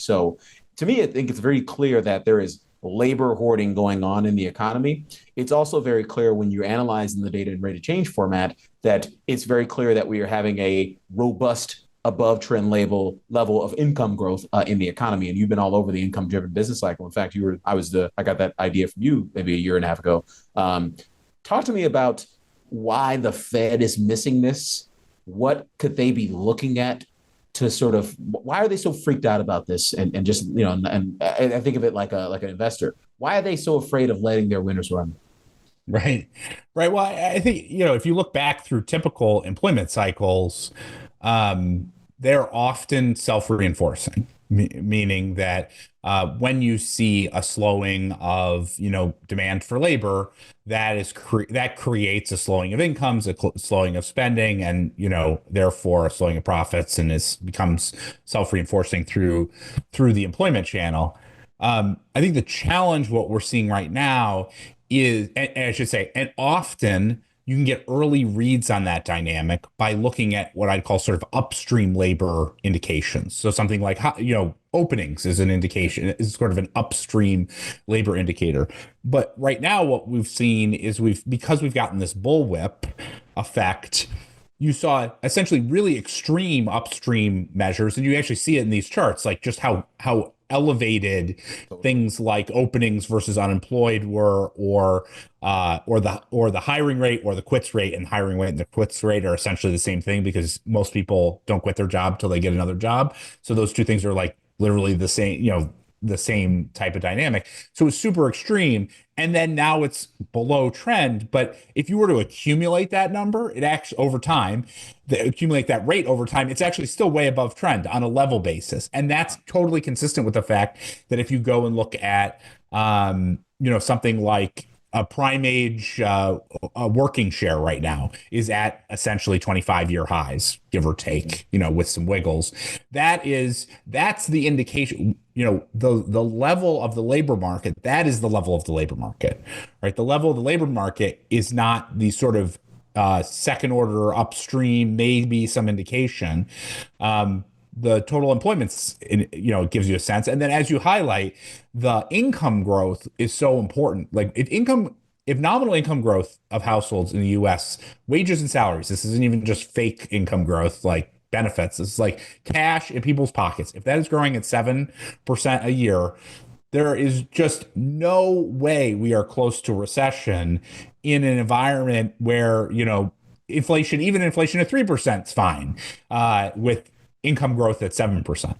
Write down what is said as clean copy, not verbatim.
So to me, I think it's very clear that there is labor hoarding going on in the economy. It's also very clear when you're analyzing the data in rate of change format that it's very clear that we are having a robust above trend level of income growth in the economy. And you've been all over the income driven business cycle. In fact, I got that idea from you maybe a year and a half ago. Talk to me about why the Fed is missing this. What could they be looking at to sort of, why are they so freaked out about this? And just, and I think of it like an investor. Why are they so afraid of letting their winners run? Right. Right. Well, I think, if you look back through typical employment cycles, they're often self-reinforcing, meaning that when you see a slowing of, demand for labor, that creates a slowing of incomes, slowing of spending, and, therefore a slowing of profits, and becomes self-reinforcing through the employment channel. I think the challenge, what we're seeing right now is, and I should say, and often you can get early reads on that dynamic by looking at what I'd call sort of upstream labor indications. So something like, openings is an indication, is sort of an upstream labor indicator. But right now, what we've seen is because we've gotten this bullwhip effect, you saw essentially really extreme upstream measures, and you actually see it in these charts, like just how elevated things like openings versus unemployed were, or the hiring rate or the quits rate. And hiring rate and the quits rate are essentially the same thing, because most people don't quit their job till they get another job. So those two things are like literally the same, the same type of dynamic. So it's super extreme. And then now it's below trend. But if you were to accumulate that number, it actually over time, accumulate that rate over time, it's actually still way above trend on a level basis. And that's totally consistent with the fact that if you go and look at, something like a prime age a working share right now is at essentially 25-year highs, give or take, with some wiggles. That's the indication, the level of the labor market. That is the level of the labor market, right? The level of the labor market is not the sort of second order upstream, maybe some indication. The total employment's, gives you a sense. And then, as you highlight, the income growth is so important. Like if nominal income growth of households in the US, wages and salaries, this isn't even just fake income growth like benefits. This is like cash in people's pockets. If that is growing at 7% a year, there is just no way we are close to recession in an environment where, inflation, even inflation at 3% is fine, with income growth at 7%.